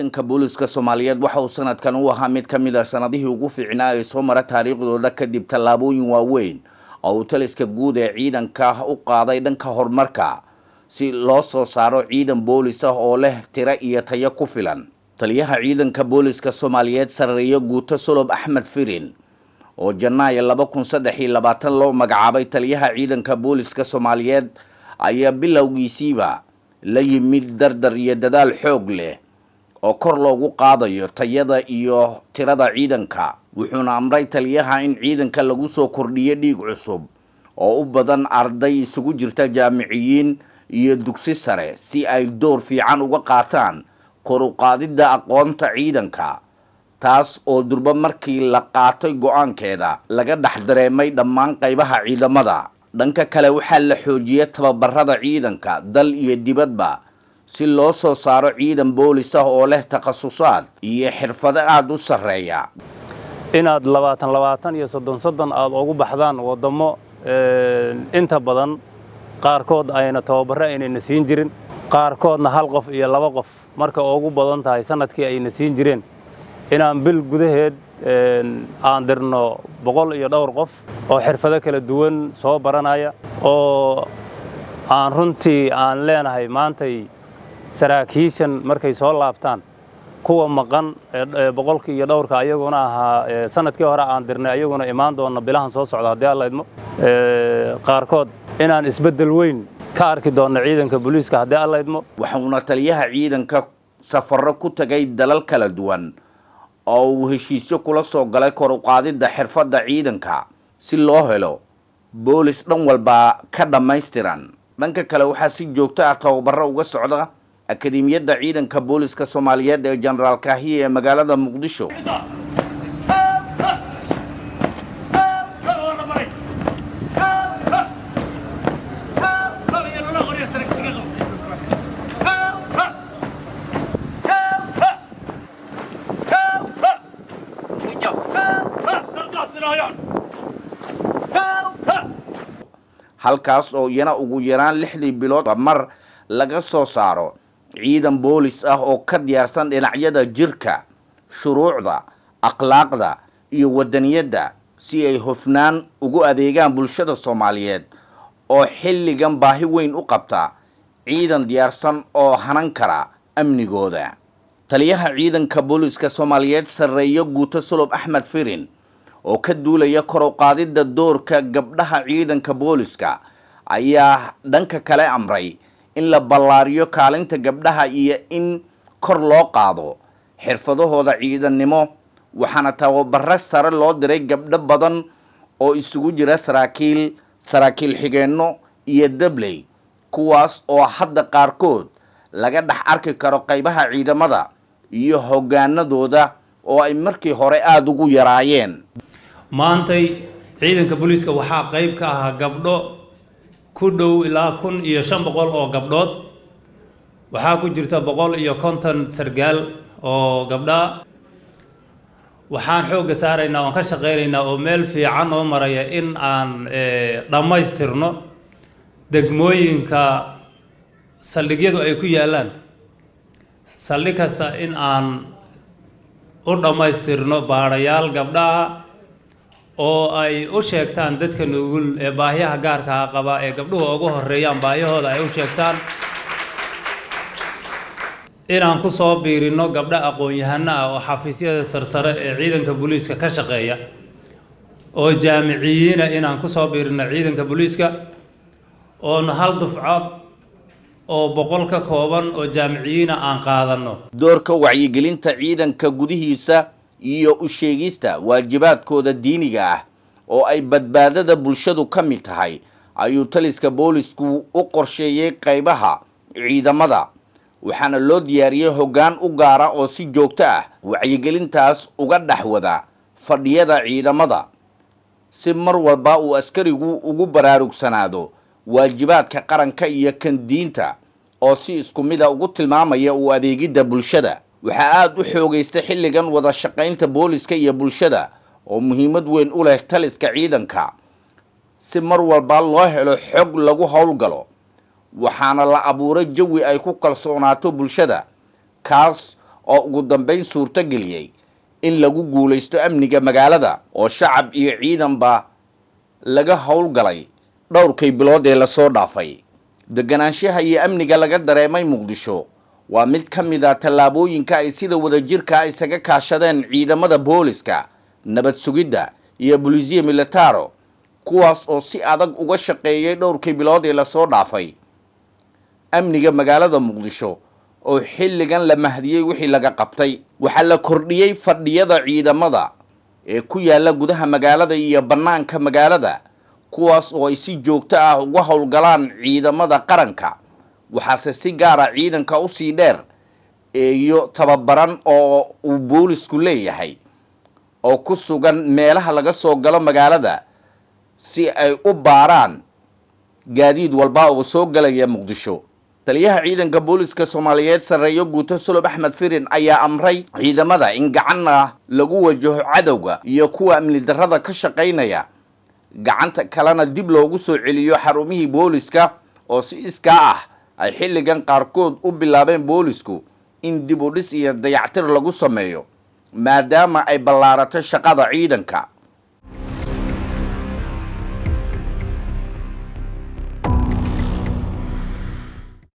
ciidanka booliska Soomaaliyeed waxa uu sanadkan u ahaa mid ka mid ah sanadihii ugu fiicnaa ee soo mara taariikhdooda kadib tallaabooyin waaweyn oo uu taliska guud ee ciidanka u qaaday dhanka horumarka si loo soo saaro ciidan boolis ah oo leh tiro iyo tayo ku filan. Taliyaha ciidanka booliska Soomaaliyeed Sareeyo Guuto Solob Axmed Firin oo Janaayo 2023 loo magacaabay taliyaha ciidanka booliska Soomaaliyeed ayaa bilowgiisiiba la yimid dardar iyo dadaal xoog leh oo kor loogu qaadayo tayada iyo tirada ciidanka, wuxuuna amray taliyaha in ciidanka lagu soo kordhiyo dhiig cusub oo u badan arday isugu jirta jaamiciyiin iyo dugsi sare si ay door fiican uga qaataan kor u qaadida aqoonta ciidanka, taas oo durba markii la qaatay go'aankeeda laga dhex dareemay dhammaan qaybaha ciidamada. Dhanka kale waxaa la xoojiyay tababarada ciidanka dal iyo dibadba si loo soo saaro ciidan boolis ah oo leh takhasusaad iyo xirfado aad u sareeya. inaad 20 iyo 30 aad ugu baxdaan wadamo inta badan qaarkood ayna tababaro aynayna siin jirin, qaarkoodna hal qof iyo laba qof marka ugu badan tahay sanadkii ayna siin jireen, inaan bil gudaheed aan dirno 100 iyo dhowr qof oo xirfado kala duwan soo baranaya oo aan runtii aan leenahay maantay saraakiishan markay soo laabtaan kuwa maqan 100 iyo dhowrka ayaguna ahaa sanadkii hore aan dirnay ayaguna imaan doona bilahan soo socda hadii alla idmo qaarkood inaan isbedel weyn ka arki doono ciidanka booliska hadii alla idmo. Waxaana taliyaha ciidanka safarro ku tagay dalal kala duwan oo uu heshiisyo kula soo galay kor u qaadida xirfadda ciidanka si loo helo boolis dhan walba ka dhameystiran. Dhanka kale waxaa si joogto ah tababaro uga socda akademiyadda ciidanka booliska Soomaaliyeed ee General Kahiye ee magaalada Muqdisho. halkaas oo iyana ugu yaraan 6 bilood mar laga soo saaro ciidan boolis ah oo ka diyaarsan dhinacyada jirka, shuruucda, akhlaaqda iyo wadaniyadda si ay hufnaan ugu adeegaan bulshada Soomaaliyeed oo xilligan baahi weyn u qabta ciidan diyaarsan oo hanan kara amnigooda. Taliyaha ciidanka booliska Soomaaliyeed Sareeyo Guuto Solob Axmed Firin oo ka duulaya kor u qaadida doorka gabdhaha ciidanka booliska ayaa dhanka kale amray in la ballaariyo kaalinta gabdhaha iyo in kor loo qaado xirfadahooda ciidannimo, waxaana tababaro sare loo diray gabdho badan oo isugu jira saraakiil xigeenno iyo dabley, kuwaas oo hadda qaarkood laga dhex arki karo qaybaha ciidamada iyo hoggaanadooda oo ay markii hore aad ugu yaraayeen. maantay ciidanka booliska waxaa qayb ka ah gabdho ku dhow ilaa 1500 oo gabdhood, waxaa ku jirta 150 sargaal oo gabdha. waxaan xoog saaraynaa oo ka shaqeynaynaa oo meel fiican oo maraya in aan dhameystirno degmooyinka saldhigyadu ay ku yaalaan, saldhig kasta in aan u dhameystirno baarayaal gabdhaha oo ay u sheegtaan dadka nugul ee baahiyaha gaarka ah qaba ee gabdhuhu ugu horeeyaan baahiyahooda ay u sheegtaan, inaan ku soo biirino gabdha aqoon-yahano ah oo xafiisyada sarsare ee ciidanka booliska ka shaqeeya oo jaamiciyiin inaan ku soo biirino ciidanka booliska oo hal dufcad oo 100 ka kooban oo jaamiciyiin aan qaadano. Doorka wacyigelinta ciidanka gudihiisa iyo u sheegista waajibaadkooda diiniga ah oo ay badbaadada bulshadu ka mid tahay ayuu taliska boolisku u qorsheeyay qaybaha ciidamada, waxaana loo diyaariyay hoggaan u gaara oo si joogto ah wacyigelintaas uga dhaxwada fadhiyada ciidamada si mar walba uu askarigu ugu baraarugsanaado waajibaadka qaranka iyo kan diinta oo si isku mid ah ugu tilmaamaya u adeegida bulshada. waxaa aad u xoogaystay xilligan wada shaqaynta booliska iyo bulshada oo muhiimad weyn u leh taliska ciidanka si mar walba loo helo xog lagu howlgalo, waxaana la abuuray jawi ay ku kalsoonaato bulshada kaas oo ugu dambeyn suurto geliyay in lagu guuleysto amniga magaalada oo shacab iyo ciidanba laga howlgalay dhowrkii bilood ee la soo dhaafay. deganaanshaha iyo amniga laga dareemay Muqdisho waa mid ka mid ah tallaabooyinka ay sida wadajirka isaga kaashadeen ciidamada booliska, nabad sugidda iyo booliisiya militaro, kuwaas oo si adag uga shaqeeyay dhowrkii bilood ee la soo dhaafay amniga magaalada Muqdisho oo xilligan la mahdiyay wixii laga qabtay. waxaa la kordhiyay fadhiyada ciidamada ee ku yaala gudaha magaalada iyo banaanka magaalada, kuwaas oo ay si joogto ah uga howlgalaan ciidamada qaranka. waxaase si gaar ah ciidanka u sii dheer iyo tababaran oo uu boolisku leeyahay oo ku sugan meelaha laga soo galo magaalada si ay u baaraan gaadiid walba oo soo galaya Muqdisho. taliyaha ciidanka booliska Soomaaliyeed Sareeyo Guuto Sulub Axmed Firin ayaa amray ciidamada in gacan lagu wajaho cadawga iyo kuwa amni darrada ka shaqeynaya, gacanta kalena dib loogu soo celiyo xarumihii booliska oo si iskaa ah ay xilligan qaarkood u bilaabeen boolisku in dib u dhis iyo dayactir lagu sameeyo maadaama ay ballaaratay shaqada ciidanka.